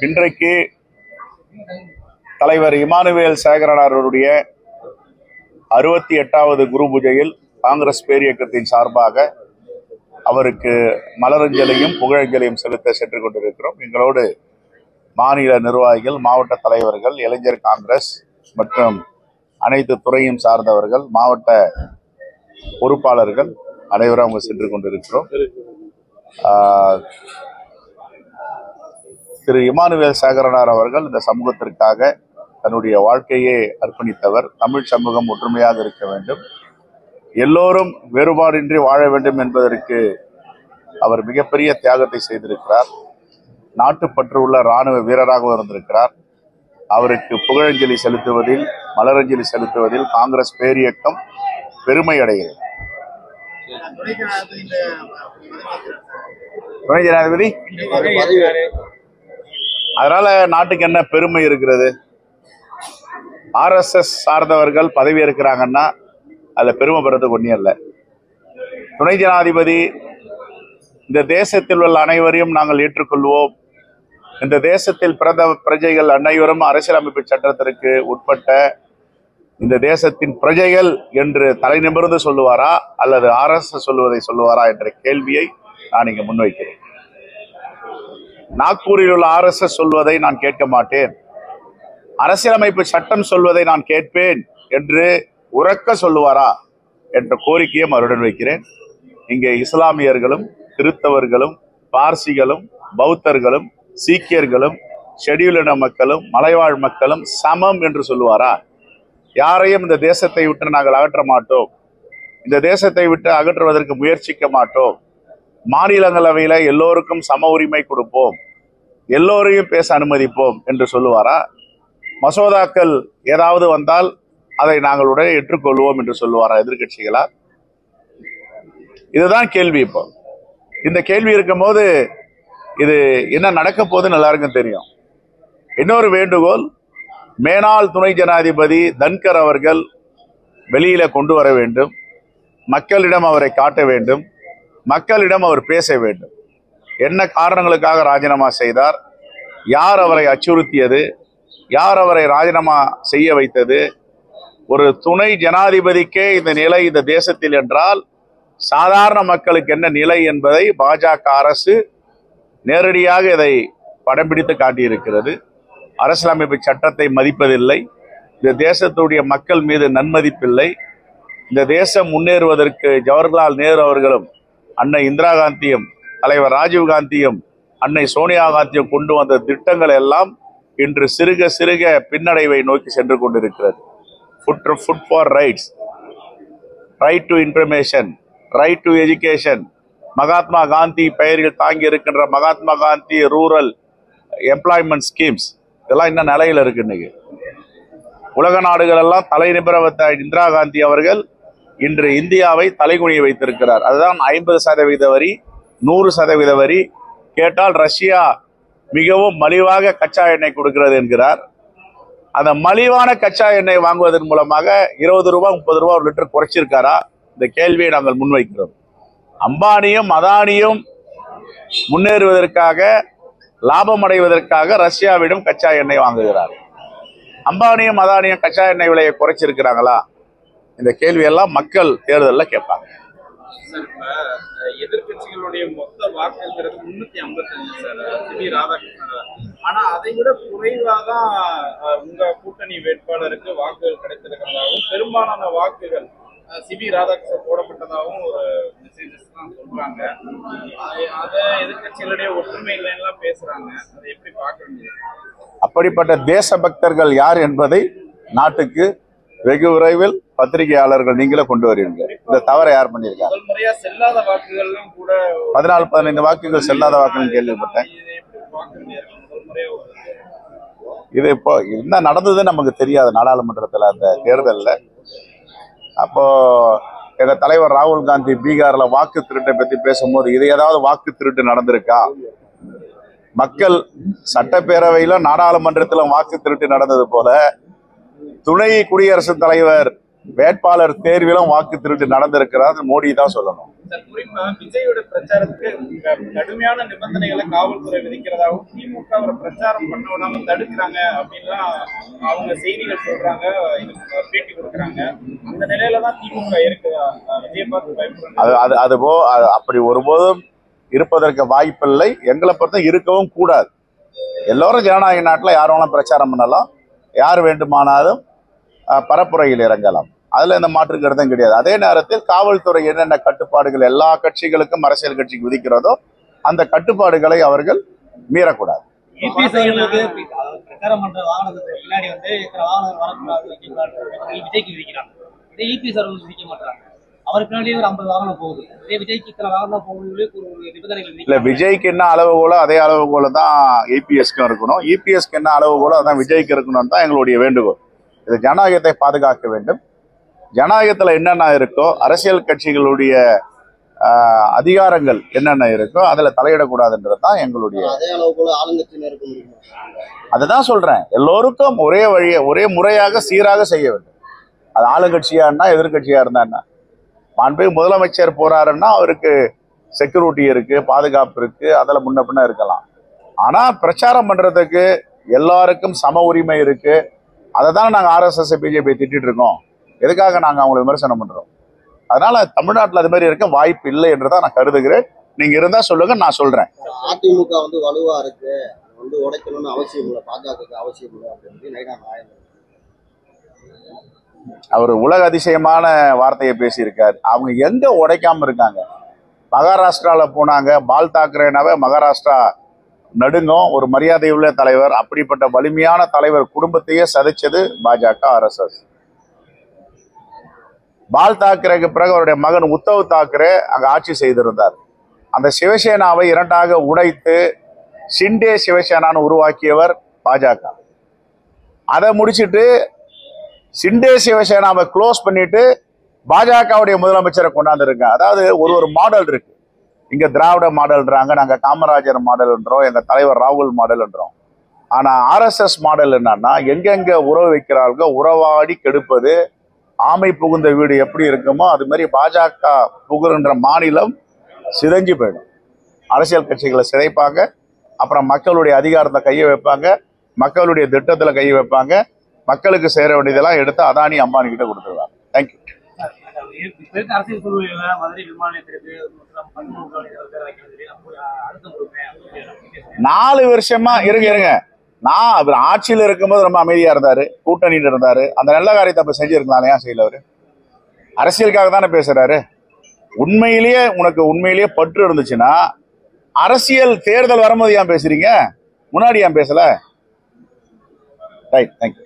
இன்றைக்கு தலைவர் இமானுவேல் சேகரனார் அவருடைய 68வது குரு பூஜையில் காங்கிரஸ் பேரியக்கத்தின் சார்பாக அவருக்கு மலரஞ்சலியும் புகழஞ்சலியும் செலுத்த சென்று கொண்டிருக்கிறோம். எங்களோடு மாநில நிர்வாகிகள், மாவட்ட தலைவர்கள், இளைஞர் காங்கிரஸ் மற்றும் அனைத்து துறையும் சார்ந்தவர்கள், மாவட்ட பொறுப்பாளர்கள் அனைவரும் அவங்க சென்று கொண்டிருக்கிறோம். திரு இமானுவேல் சேகரனார் அவர்கள் இந்த சமூகத்திற்காக தன்னுடைய வாழ்க்கையை அர்ப்பணித்தவர். தமிழ் சமூகம் ஒற்றுமையாக இருக்க வேண்டும், எல்லோரும் வேறுபாடின்றி வாழ வேண்டும் என்பதற்கு அவர் மிகப்பெரிய தியாகத்தை செய்திருக்கிறார். நாட்டுப்பற்று உள்ள இராணுவ வீரராகவும் இருந்திருக்கிறார். அவருக்கு புகழஞ்சலி செலுத்துவதில், மலரஞ்சலி செலுத்துவதில் காங்கிரஸ் பேரியக்கம் பெருமை அடைகிறது. துணை ஜனாதிபதி அதனால நாட்டுக்கு என்ன பெருமை இருக்கிறது? RSS சார்ந்தவர்கள் பதவி இருக்கிறாங்கன்னா அதுல பெருமைப்படுறதுக்கு ஒன்றும் இல்லை. துணை ஜனாதிபதி இந்த தேசத்தில் உள்ள அனைவரையும் நாங்கள் ஏற்றுக்கொள்வோம், இந்த தேசத்தில் பிறந்த பிரஜைகள் அனைவரும் அரசியலமைப்பு சட்டத்திற்கு உட்பட்ட இந்த தேசத்தின் பிரஜைகள் என்று தலை நிமிர்ந்து சொல்லுவாரா அல்லது RSS சொல்லுவதை சொல்லுவாரா என்ற கேள்வியை நான் இங்கு முன்வைக்கிறேன். நாக்பூரில் உள்ள RSS சொல்வதை நான் கேட்க மாட்டேன், அரசியலமைப்பு சட்டம் சொல்வதை நான் கேட்பேன் என்று உறக்க சொல்லுவாரா என்ற கோரிக்கையும் அவருடன் வைக்கிறேன். இங்கே இஸ்லாமியர்களும், கிறிஸ்தவர்களும், பார்சிகளும், பௌத்தர்களும், சீக்கியர்களும், ஷெட்யூல் இன மக்களும், மலைவாழ் மக்களும் சமம் என்று சொல்லுவாரா? யாரையும் இந்த தேசத்தை விட்டு நாங்கள் அகற்ற மாட்டோம், இந்த தேசத்தை விட்டு அகற்றுவதற்கு முயற்சிக்க மாட்டோம், மாநிலங்களவையில எல்லோருக்கும் சம உரிமை கொடுப்போம், எல்லோரையும் பேச அனுமதிப்போம் என்று சொல்லுவாரா? மசோதாக்கள் ஏதாவது வந்தால் அதை நாங்கள் உடனே ஏற்றுக்கொள்வோம் என்று சொல்லுவாரா எதிர்கட்சிகளா? இதுதான் கேள்வி. இப்போ இந்த கேள்வி இருக்கும் போது இது என்ன நடக்க போகுதுன்னு எல்லாருக்கும் தெரியும். இன்னொரு வேண்டுகோள், மேனாள் துணை ஜனாதிபதி தன்கர் அவர்கள் வெளியில கொண்டு வர வேண்டும், மக்களிடம் அவரை காட்ட வேண்டும், மக்களிடம் அவர் பேச வேண்டும். என்ன காரணங்களுக்காக ராஜினாமா செய்தார், யார் அவரை அச்சுறுத்தியது, யார் அவரை ராஜினாமா செய்ய வைத்தது? ஒரு துணை ஜனாதிபதிக்கே இந்த நிலை இந்த தேசத்தில் என்றால் சாதாரண மக்களுக்கு என்ன நிலை என்பதை பாஜக அரசு நேரடியாக இதை படம் பிடித்து காட்டியிருக்கிறது. அரசியலமைப்பு சட்டத்தை மதிப்பதில்லை, இந்த தேசத்துடைய மக்கள் மீது நன்மதிப்பில்லை. இந்த தேசம் முன்னேறுவதற்கு ஜவஹர்லால் நேரு அவர்களும், அன்னை இந்திரா காந்தியும், தலைவர் ராஜீவ் காந்தியும், அன்னை சோனியா காந்தியும் கொண்டு வந்த திட்டங்கள் எல்லாம் இன்று சிறுக சிறுக பின்னடைவை நோக்கி சென்று கொண்டிருக்கிறது. Food for rights, right to information, right to education, Mahatma Gandhi பெயரில் தாங்கி இருக்கின்ற Mahatma Gandhi rural employment schemes, இதெல்லாம் என்ன நிலையில் இருக்கு? இன்னைக்கு உலக நாடுகள் எல்லாம் தலை நிமிர வைத்த இந்திரா காந்தி அவர்கள் இன்று இந்தியாவை தலைகுனிய வைத்திருக்கிறார். அதுதான் 50% வரி, 100% வரி. கேட்டால் ரஷ்யா மிகவும் மலிவாக கச்சா எண்ணெய் கொடுக்கிறது என்கிறார். அந்த மலிவான கச்சா எண்ணெய் வாங்குவதன் மூலமாக 20 ரூபாய் 30 ரூபாய் ஒரு லிட்டர் குறைச்சிருக்காரா? இந்த கேள்வியை நாங்கள் முன்வைக்கிறோம். அம்பானியும் அதானியும் முன்னேறுவதற்காக, லாபம் அடைவதற்காக ரஷ்யாவிடம் கச்சா எண்ணெய் வாங்குகிறார். அம்பானியும் அதானியும் கச்சா எண்ணெய் விலையை குறைச்சிருக்கிறாங்களா? இந்த கேள்வி எல்லாம் மக்கள் தேர்தலில் கேட்பாங்க. எதிர்கட்சிகளுடைய மொத்த வாக்குங்கிறது 355 சார், சிவி ராதாகிருஷ்ணன். ஆனா அதை விட குறைவாதான் உங்க கூட்டணி வேட்பாளருக்கு வாக்குகள் கிடைத்திருக்கிறதாகவும், பெரும்பாலான வாக்குகள் சிவி ராதாகிருஷ்ணன் போடப்பட்டதாகவும் ஒரு மெசேஜஸ் தான் சொல்றாங்க. அதை எதிர்கட்சிகளுடைய ஒற்றுமை இல்லைன்னா பேசுறாங்க. அதை எப்படி பார்க்க வேண்டியது? அப்படிப்பட்ட தேசபக்தர்கள் யார் என்பதை நாட்டுக்கு வெகு விரைவில் பத்திரிகையாளர்கள் நீங்களே கொண்டு வருவீங்க. இந்த தவறை யார் பண்ணியிருக்காங்க? செல்லாத வாக்குகள்லாம் கூட 14-15 வாக்குகள் செல்லாத வாக்குகள் கேள்விப்பட்டேன். இது இப்போ என்ன நடந்ததுன்னு நமக்கு தெரியாது. நாடாளுமன்றத்தில் அந்த தேர்தலில் அப்போ எங்க தலைவர் ராகுல் காந்தி பீகார்ல வாக்கு திருட்டை பத்தி பேசும்போது இது ஏதாவது வாக்கு திருட்டு நடந்திருக்கா? மக்கள் சட்டப்பேரவையிலும் நாடாளுமன்றத்திலும் வாக்கு திருட்டு நடந்தது போல துணை குடியரசுத் தலைவர் வேட்பாளர் தேர்விலும் வாக்கு திருட்டு நடந்திருக்கிறார் மோடி தான் சொல்லணும். குறிப்பா விஜயோட பிரச்சாரத்துக்கு கடுமையான நிபந்தனைகளை காவல்துறை விதிக்கிறதாகவும் திமுக அவரை பிரச்சாரம் பண்ண விடாம தடுக்கிறாங்க அப்படின்லாம் அவங்க செய்திகள் சொல்றாங்க, பேட்டி கொடுக்குறாங்க. அந்த நிலையிலதான் திமுக இருக்கு. விஜய் பார்த்து பயப்படுறாங்க. அப்படி ஒருபோதும் இருப்பதற்கு வாய்ப்பில்லை. எங்களை பொறுத்த இருக்கவும் கூடாது. எல்லோரும் ஜனநாயக நாட்டில் யார் வேணாலும் பிரச்சாரம் பண்ணலாம், யார் வேண்டுமானாலும் பரப்புரையில் இறங்கலாம். அதுல இந்த மாற்று கருத்தும் கிடையாது. அதே நேரத்தில் காவல்துறை என்னென்ன கட்டுப்பாடுகள் எல்லா கட்சிகளுக்கும் அரசியல் கட்சிக்கு விதிக்கிறதோ அந்த கட்டுப்பாடுகளை அவர்கள் மீறக்கூடாது. பிரச்சாரம் பண்ற வாகனத்துக்கு பின்னாடி வந்து வாகனம் வரக்கூடாது விஜய்க்கு விதிக்கிறாங்க. இதே இபி சார் வந்து விதிக்க மாட்டாங்க. அவர் பின்னாடியே ஒரு 50 வாகனம் போகுது. இதே விஜய்க்கு இத்தனை வாகனம் போகுது நிபந்தனைகள் இல்ல. விஜய்க்கு என்ன அளவுகோலோ அதே அளவுகோல தான் ஏபிஎஸ்க்கும் இருக்கணும். இபிஎஸ்க்கு என்ன அளவுகோலோ அதான் விஜய்க்கு இருக்கணும் தான் எங்களுடைய வேண்டுகோள். இது ஜனநாயகத்தை பாதுகாக்க வேண்டும். ஜனநாயகத்துல என்னென்ன இருக்கோ, அரசியல் கட்சிகளுடைய அதிகாரங்கள் என்னென்ன இருக்கோ அதுல தலையிடக்கூடாதுன்றது தான் எங்களுடைய. அதுதான் சொல்றேன், எல்லோருக்கும் ஒரே வழியை ஒரே முறையாக சீராக செய்ய வேண்டும். அது ஆளுங்கட்சியா இருந்தா எதிர்கட்சியா இருந்தா என்ன. மாண்புமிகு முதலமைச்சர் போறாருன்னா அவருக்கு செக்யூரிட்டி இருக்கு, பாதுகாப்பு இருக்கு, அதுல முன்ன பின்ன இருக்கலாம். ஆனா பிரச்சாரம் பண்றதுக்கு எல்லாருக்கும் சம உரிமை இருக்கு. அதை தானே நாங்க RSS பிஜேபி திட்டிட்டு இருக்கோம். எதுக்காக நாங்க அவங்களை விமர்சனம் பண்றோம்? அதனால தமிழ்நாட்டில் அது மாதிரி இருக்க வாய்ப்பு இல்லை என்றுதான் நான் கருதுகிறேன். நீங்க இருந்தா சொல்லுங்க, நான் சொல்றேன். அதிமுக வந்து வலுவா இருக்கு, வந்து உடைக்கணும்னு அவசியம் இல்லை, பாஜக அவசியம் இல்லை அப்படின்னு அவர் உலக அதிசயமான வார்த்தையை பேசியிருக்காரு. அவங்க எங்க உடைக்காம இருக்காங்க? மகாராஷ்டிரால போனாங்க, பால் தாக்கரேனாவே மகாராஷ்டிரா நடுங்கும். ஒரு மரியாதை உள்ள தலைவர், அப்படிப்பட்ட வலிமையான தலைவர் குடும்பத்தையே சதைச்சது பாஜக RSS. பால் தாக்கரேக்கு பிறகு அவருடைய மகன் உத்தவ் தாக்கரே அங்க ஆட்சி செய்திருந்தார். அந்த சிவசேனாவை இரண்டாக உடைத்து ஷிண்டே சிவசேனான்னு உருவாக்கியவர் பாஜக. அதை முடிச்சுட்டு ஷிண்டே சிவசேனாவை க்ளோஸ் பண்ணிட்டு பாஜகவுடைய முதலமைச்சரை கொண்டாந்துருக்காங்க. அதாவது ஒரு மாடல் இருக்கு. இங்க திராவிட மாடல்ன்றாங்க, நாங்க காமராஜர் மாடல்ன்றோம், எங்க தலைவர் ராகுல் மாடல்ன்றோம். ஆனா RSS மாடல் என்னன்னா, எங்கெங்க உறவு வைக்கிறார்களோ உறவாடி கெடுப்பது. ஆமை புகுந்த வீடு எப்படி இருக்குமோ அது மாதிரி பாஜக புகுகின்ற மாநிலம் சிதைஞ்சு போயிடும். அரசியல் கட்சிகளை சிதைப்பாங்க, அப்புறம் மக்களுடைய அதிகாரத்தை கையை வைப்பாங்க, மக்களுடைய திட்டத்துல கையை வைப்பாங்க, மக்களுக்கு சேர வேண்டியதெல்லாம் எடுத்து அதானி அம்பானி கிட்ட கொடுத்துருவாங்க. தேங்க்யூ. அரசியல் சூழ்நிலையில மதுரை விமான நிலையத்திற்கு 4 வருஷமா இருங்க. நான் அவர் ஆட்சியில் இருக்கும்போது ரொம்ப அமைதியா இருந்தாரு, கூட்டணியில் இருந்தாரு. அந்த நல்ல காரியத்தை அப்ப செஞ்சிருக்கலாம், ஏன் செய்யல? அவரு அரசியலுக்காக தானே பேசுறாரு. உண்மையிலேயே பற்று இருந்துச்சுன்னா அரசியல் தேர்தல் வரும்போது ஏன் பேசுறீங்க? முன்னாடி ஏன் பேசல? Right, thank you.